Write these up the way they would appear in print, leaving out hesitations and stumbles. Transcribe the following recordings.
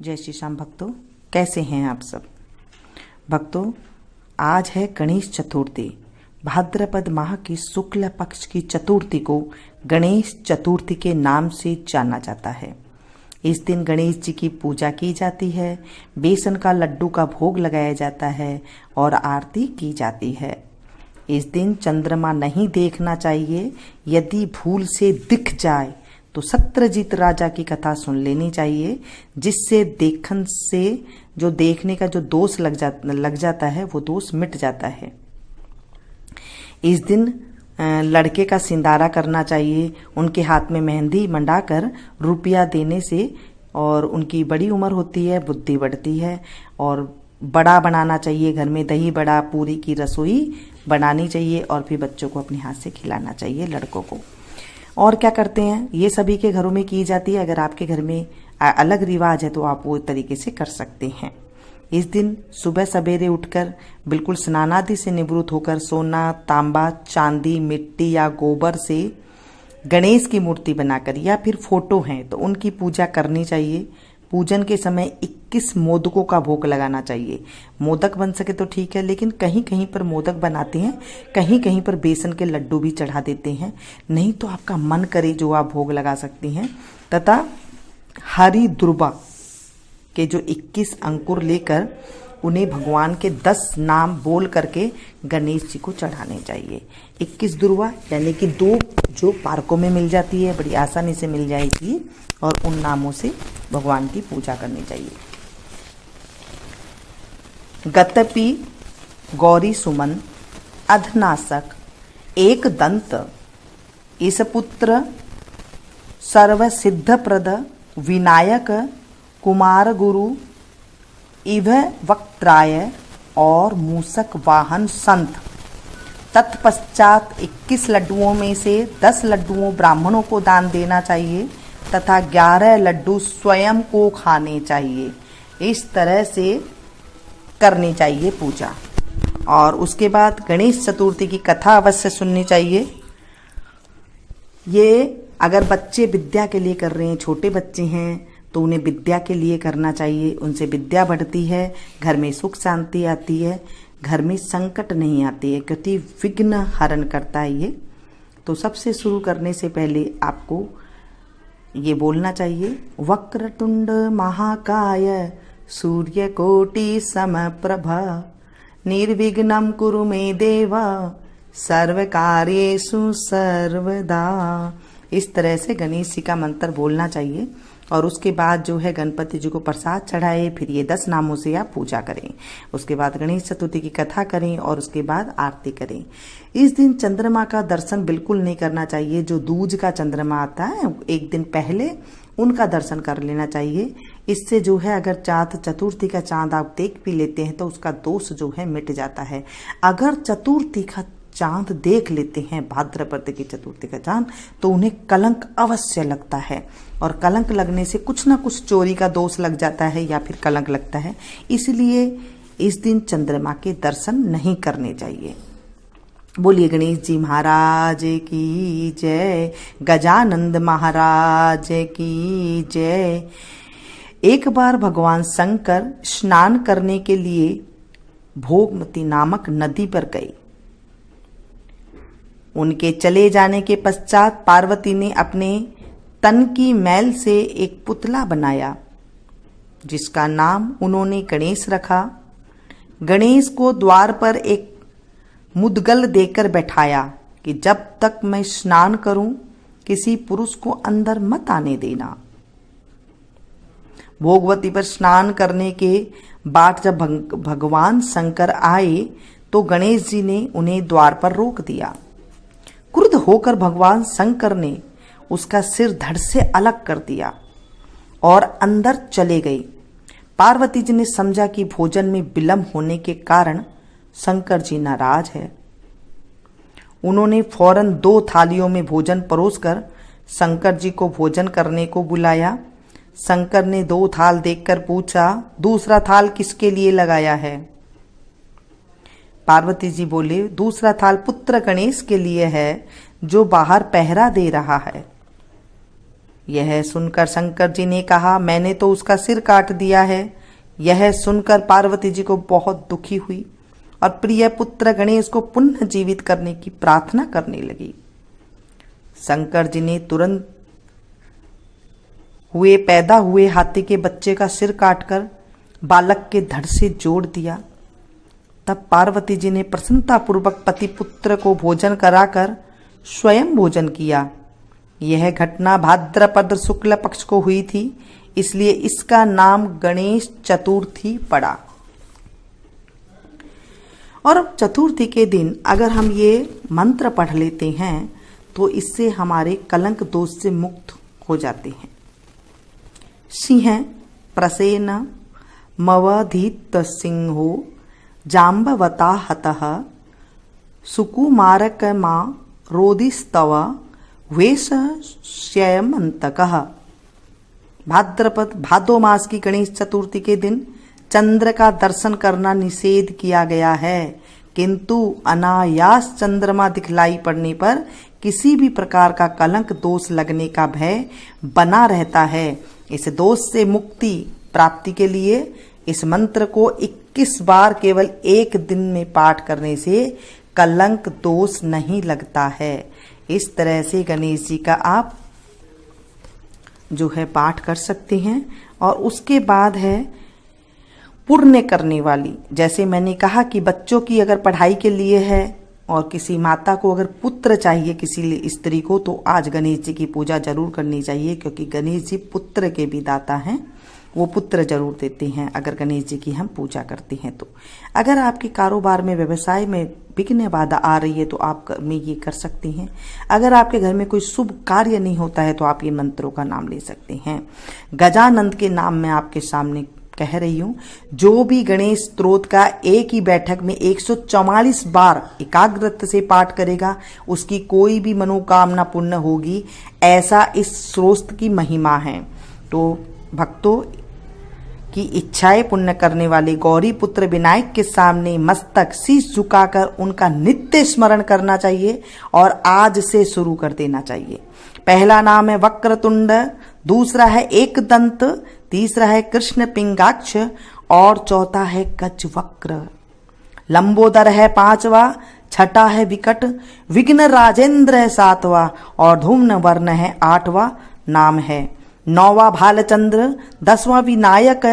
जय श्री श्याम भक्तों, कैसे हैं आप सब। भक्तों, आज है गणेश चतुर्थी। भाद्रपद माह की शुक्ल पक्ष की चतुर्थी को गणेश चतुर्थी के नाम से जाना जाता है। इस दिन गणेश जी की पूजा की जाती है, बेसन का लड्डू का भोग लगाया जाता है और आरती की जाती है। इस दिन चंद्रमा नहीं देखना चाहिए। यदि भूल से दिख जाए तो सत्यजीत राजा की कथा सुन लेनी चाहिए, जिससे देखन से जो देखने का जो दोष लग जाता है वो दोष मिट जाता है। इस दिन लड़के का सिंदारा करना चाहिए। उनके हाथ में मेहंदी मंडाकर रुपया देने से और उनकी बड़ी उम्र होती है, बुद्धि बढ़ती है। और बड़ा बनाना चाहिए, घर में दही बड़ा पूरी की रसोई बनानी चाहिए और फिर बच्चों को अपने हाथ से खिलाना चाहिए, लड़कों को। और क्या करते हैं, ये सभी के घरों में की जाती है। अगर आपके घर में अलग रिवाज है तो आप वो तरीके से कर सकते हैं। इस दिन सुबह सवेरे उठकर बिल्कुल स्नान आदि से निवृत्त होकर सोना, तांबा, चांदी, मिट्टी या गोबर से गणेश की मूर्ति बनाकर या फिर फोटो हैं तो उनकी पूजा करनी चाहिए। पूजन के समय 21 मोदकों का भोग लगाना चाहिए। मोदक बन सके तो ठीक है, लेकिन कहीं कहीं पर मोदक बनाते हैं, कहीं कहीं पर बेसन के लड्डू भी चढ़ा देते हैं। नहीं तो आपका मन करे जो आप भोग लगा सकती हैं। तथा हरी दुर्वा के जो 21 अंकुर लेकर उन्हें भगवान के 10 नाम बोल करके गणेश जी को चढ़ाने चाहिए। 21 दुर्वा यानी कि 2 जो पार्कों में मिल जाती है, बड़ी आसानी से मिल जाएगी, और उन नामों से भगवान की पूजा करनी चाहिए। गतपि गौरी सुमन अधनासक एक दंत ईसपुत्र सर्व सिद्ध प्रद विनायक कुमार गुरु इव वक्त्राय और मूसक वाहन संत। तत्पश्चात 21 लड्डुओं में से 10 लड्डुओं ब्राह्मणों को दान देना चाहिए तथा 11 लड्डू स्वयं को खाने चाहिए। इस तरह से करनी चाहिए पूजा। और उसके बाद गणेश चतुर्थी की कथा अवश्य सुननी चाहिए। ये अगर बच्चे विद्या के लिए कर रहे हैं, छोटे बच्चे हैं, तो उन्हें विद्या के लिए करना चाहिए। उनसे विद्या बढ़ती है, घर में सुख शांति आती है, घर में संकट नहीं आती है, क्योंकि विघ्न हरण करता है ये। तो सबसे शुरू करने से पहले आपको ये बोलना चाहिए, वक्रतुंड महाकाय सूर्यकोटि समप्रभा निर्विघ्नं कुरु मे देव सर्वकार्येषु सर्वदा। इस तरह से गणेश जी का मंत्र बोलना चाहिए। और उसके बाद जो है गणपति जी को प्रसाद चढ़ाए, फिर ये 10 नामों से आप पूजा करें। उसके बाद गणेश चतुर्थी की कथा करें और उसके बाद आरती करें। इस दिन चंद्रमा का दर्शन बिल्कुल नहीं करना चाहिए। जो दूज का चंद्रमा आता है एक दिन पहले, उनका दर्शन कर लेना चाहिए। इससे जो है अगर चतुर्थी का चांद आप देख भी लेते हैं तो उसका दोष जो है मिट जाता है। अगर चतुर्थी का चांद देख लेते हैं, भाद्रपद की चतुर्थी का चांद, तो उन्हें कलंक अवश्य लगता है। और कलंक लगने से कुछ ना कुछ चोरी का दोष लग जाता है या फिर कलंक लगता है। इसलिए इस दिन चंद्रमा के दर्शन नहीं करने चाहिए। बोलिए गणेश जी महाराज की जय, गजानंद महाराज की जय। एक बार भगवान शंकर स्नान करने के लिए भोगमती नामक नदी पर गए। उनके चले जाने के पश्चात पार्वती ने अपने तन की मैल से एक पुतला बनाया, जिसका नाम उन्होंने गणेश रखा। गणेश को द्वार पर एक मुद्गल देकर बैठाया कि जब तक मैं स्नान करूं किसी पुरुष को अंदर मत आने देना। भोगवती पर स्नान करने के बाद जब भगवान शंकर आए तो गणेश जी ने उन्हें द्वार पर रोक दिया। क्रुद्ध होकर भगवान शंकर ने उसका सिर धड़ से अलग कर दिया और अंदर चले गए। पार्वती जी ने समझा कि भोजन में विलंब होने के कारण शंकर जी नाराज है। उन्होंने फौरन 2 थालियों में भोजन परोसकर शंकर जी को भोजन करने को बुलाया। शंकर ने 2 थाल देखकर पूछा, दूसरा थाल किसके लिए लगाया है? पार्वती जी बोले, दूसरा थाल पुत्र गणेश के लिए है, जो बाहर पहरा दे रहा है। यह सुनकर शंकर जी ने कहा, मैंने तो उसका सिर काट दिया है। यह सुनकर पार्वती जी को बहुत दुखी हुई और प्रिय पुत्र गणेश को पुनः जीवित करने की प्रार्थना करने लगी। शंकर जी ने तुरंत पैदा हुए हाथी के बच्चे का सिर काटकर बालक के धड़ से जोड़ दिया। तब पार्वती जी ने प्रसन्नतापूर्वक पति पुत्र को भोजन कराकर स्वयं भोजन किया। यह घटना भाद्रपद शुक्ल पक्ष को हुई थी, इसलिए इसका नाम गणेश चतुर्थी पड़ा। और चतुर्थी के दिन अगर हम ये मंत्र पढ़ लेते हैं तो इससे हमारे कलंक दोष से मुक्त हो जाते हैं। सिंह प्रसेन मवधीत सिंहो जाम्बवता हतः सुकुमारक मा रोदिस्तव वेशयमंतकः। भाद्रपद भादो मास की गणेश चतुर्थी के दिन चंद्र का दर्शन करना निषेध किया गया है, किंतु अनायास चंद्रमा दिखलाई पड़ने पर किसी भी प्रकार का कलंक दोष लगने का भय बना रहता है। इस दोष से मुक्ति प्राप्ति के लिए इस मंत्र को 21 बार केवल एक दिन में पाठ करने से कलंक दोष नहीं लगता है। इस तरह से गणेश जी का आप जो है पाठ कर सकते हैं। और उसके बाद है पुण्य करने वाली, जैसे मैंने कहा कि बच्चों की अगर पढ़ाई के लिए है और किसी माता को अगर पुत्र चाहिए किसी स्त्री को, तो आज गणेश जी की पूजा जरूर करनी चाहिए, क्योंकि गणेश जी पुत्र के भी दाता हैं। वो पुत्र जरूर देते हैं अगर गणेश जी की हम पूजा करते हैं तो। अगर आपके कारोबार में व्यवसाय में विघ्न बाधा आ रही है तो आप में ये कर सकते हैं। अगर आपके घर में कोई शुभ कार्य नहीं होता है तो आप ये मंत्रों का नाम ले सकते हैं। गजानंद के नाम मैं आपके सामने कह रही हूं, जो भी गणेश स्तोत्र का एक ही बैठक में 144 बार एकाग्रता से पाठ करेगा उसकी कोई भी मनोकामना पूर्ण होगी, ऐसा इस स्तोत्र की महिमा है। तो भक्तों की इच्छाएं पूर्ण करने वाले गौरी पुत्र विनायक के सामने मस्तक शीश झुकाकर उनका नित्य स्मरण करना चाहिए और आज से शुरू कर देना चाहिए। पहला नाम है वक्रतुंड, दूसरा है एकदंत, तीसरा है कृष्ण पिंगाक्ष और चौथा है गजवक्र। लंबोदर है पांचवा, छठा है विकट, विघ्न राजेंद्र है सातवां और धूम्न वर्ण है आठवां नाम है। नौवां भालचंद्र, 10वां विनायक,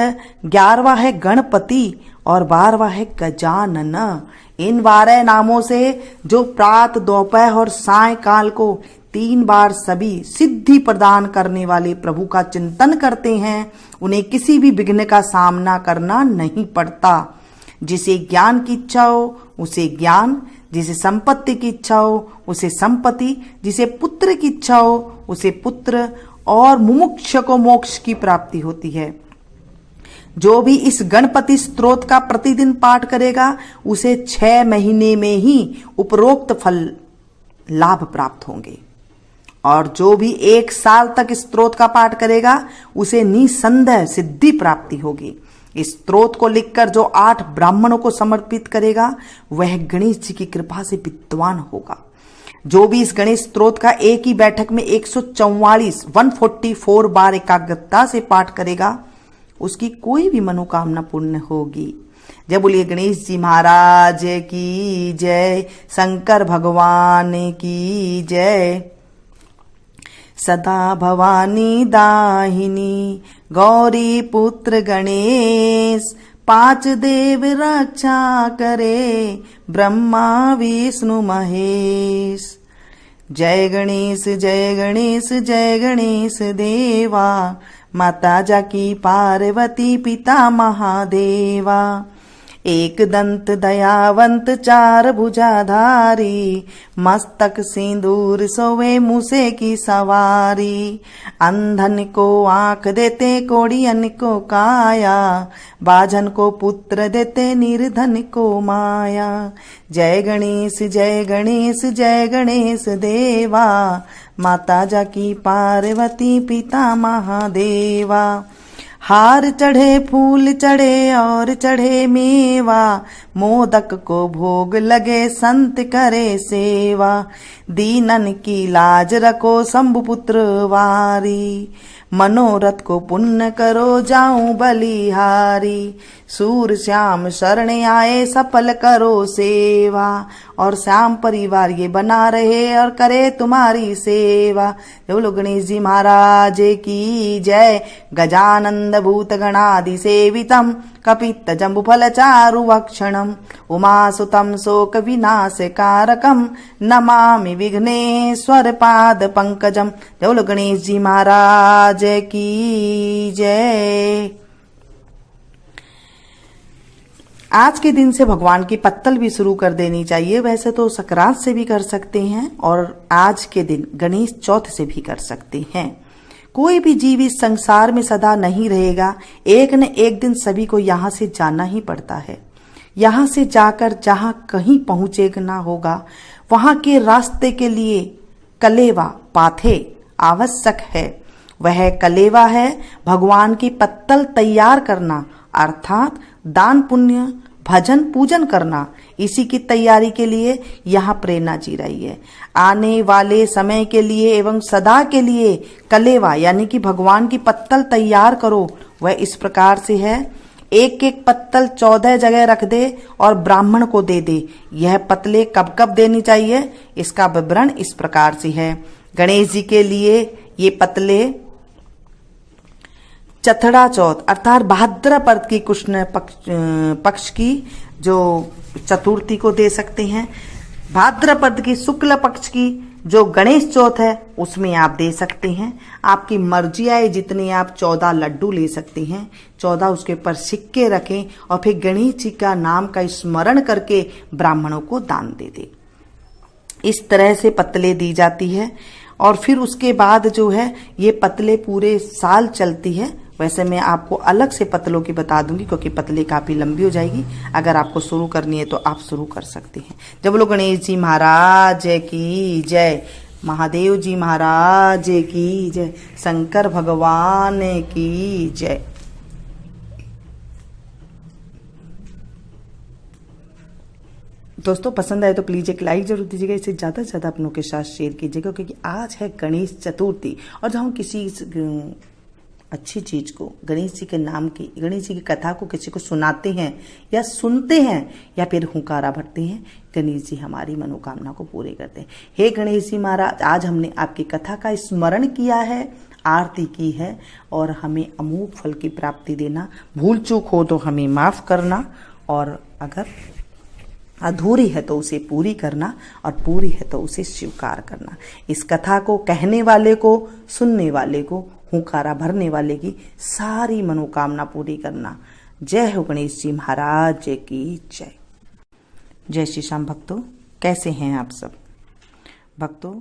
11वां है गणपति और 12वां है गजानन। इन 12 नामों से जो प्रातः दोपहर और सायकाल को 3 बार सभी सिद्धि प्रदान करने वाले प्रभु का चिंतन करते हैं, उन्हें किसी भी विघ्न का सामना करना नहीं पड़ता। जिसे ज्ञान की इच्छा हो उसे ज्ञान, जिसे संपत्ति की इच्छा हो उसे संपत्ति, जिसे पुत्र की इच्छा हो उसे पुत्र और मुमुक्ष को मोक्ष की प्राप्ति होती है। जो भी इस गणपति स्तोत्र का प्रतिदिन पाठ करेगा उसे 6 महीने में ही उपरोक्त फल लाभ प्राप्त होंगे और जो भी 1 साल तक इस स्तोत्र का पाठ करेगा उसे निसंदेह सिद्धि प्राप्ति होगी। इस स्तोत्र को लिखकर जो 8 ब्राह्मणों को समर्पित करेगा वह गणेश जी की कृपा से विद्वान होगा। जो भी इस गणेश स्तोत्र का एक ही बैठक में 144 बार एकाग्रता से पाठ करेगा उसकी कोई भी मनोकामना पूर्ण होगी। जय बोलिए गणेश जी महाराज की जय, शंकर भगवान की जय। सदा भवानी दाहिनी गौरी पुत्र गणेश, 5 देव रक्षा करे ब्रह्मा विष्णु महेश। जय गणेश जय गणेश जय गणेश देवा, माता जाकी पार्वती पिता महादेवा। एक दंत दयावंत 4 भुजाधारी, मस्तक सिंदूर सोवे मूसे की सवारी। अंधन को आंख देते कोड़ियन को काया, बाझन को पुत्र देते निर्धन को माया। जय गणेश जय गणेश जय गणेश देवा, माता जाकी पार्वती पिता महादेवा। हार चढ़े फूल चढ़े और चढ़े मेवा, मोदक को भोग लगे संत करे सेवा। दीनन की लाज रखो शंभुपुत्र वारी, मनोरथ को पुण्य करो जाऊं बलिहारी। सूर श्याम शरण आए सफल करो सेवा, और श्याम परिवार ये बना रहे और करे तुम्हारी सेवा। बोलो गणेश जी महाराज की जय। गजानंद भूत गणादि सेवितम, कपित्त जम्बु फल चारु भक्षणम, उमासुतम शोक विनाशकारकम, नमामि विघ्नेश्वर पाद पंकजम। बोलो गणेश जी महाराज की जय। आज के दिन से भगवान की पत्तल भी शुरू कर देनी चाहिए। वैसे तो संक्रांत से भी कर सकते हैं और आज के दिन गणेश चौथ से भी कर सकते हैं। कोई भी जीव इस संसार में सदा नहीं रहेगा, एक न एक दिन सभी को यहाँ से जाना ही पड़ता है। यहाँ से जाकर जहाँ कहीं पहुंचना होगा, वहां के रास्ते के लिए कलेवा पाथे आवश्यक है। वह कलेवा है भगवान की पत्तल तैयार करना, अर्थात दान पुण्य भजन पूजन करना। इसी की तैयारी के लिए यहाँ प्रेरणा जी रही है। आने वाले समय के लिए एवं सदा के लिए कलेवा यानी कि भगवान की पत्तल तैयार करो। वह इस प्रकार से है, एक एक पत्तल 14 जगह रख दे और ब्राह्मण को दे दे। यह पत्तलें कब कब देनी चाहिए, इसका विवरण इस प्रकार से है। गणेश जी के लिए ये पत्तलें चथड़ा चौथ अर्थात भाद्रपद की कृष्ण पक्ष की जो चतुर्थी को दे सकते हैं। भाद्रपद की शुक्ल पक्ष की जो गणेश चौथ है उसमें आप दे सकते हैं। आपकी मर्जी आए जितने आप 14 लड्डू ले सकते हैं। 14 उसके ऊपर सिक्के रखें और फिर गणेश जी का नाम का स्मरण करके ब्राह्मणों को दान दे दे। इस तरह से पत्तलें दी जाती है और फिर उसके बाद जो है ये पत्तलें पूरे साल चलती है। वैसे मैं आपको अलग से पत्तलों की बता दूंगी क्योंकि पत्तलें काफी लंबी हो जाएगी। अगर आपको शुरू करनी है तो आप शुरू कर सकते हैं। जब लोग गणेश जी महाराज की जय, महादेव जी महाराज की जय, शंकर भगवान की जय। दोस्तों पसंद आए तो प्लीज एक लाइक जरूर दीजिएगा। इसे ज्यादा से ज्यादा अपनों के साथ शेयर कीजिएगा क्योंकि आज है गणेश चतुर्थी और जब हम किसी अच्छी चीज को गणेश जी के नाम की, गणेश जी की कथा को किसी को सुनाते हैं या सुनते हैं या फिर हुंकारा भरते हैं, गणेश जी हमारी मनोकामना को पूरे करते हैं। हे गणेश जी महाराज, आज हमने आपकी कथा का स्मरण किया है, आरती की है और हमें अमोघ फल की प्राप्ति देना। भूल चूक हो तो हमें माफ करना और अगर अधूरी है तो उसे पूरी करना और पूरी है तो उसे स्वीकार करना। इस कथा को कहने वाले को, सुनने वाले को, हुंकारा भरने वाले की सारी मनोकामना पूरी करना। जय हो गणेश जी महाराज की जय। जय श्री श्याम भक्तों, कैसे हैं आप सब भक्तों।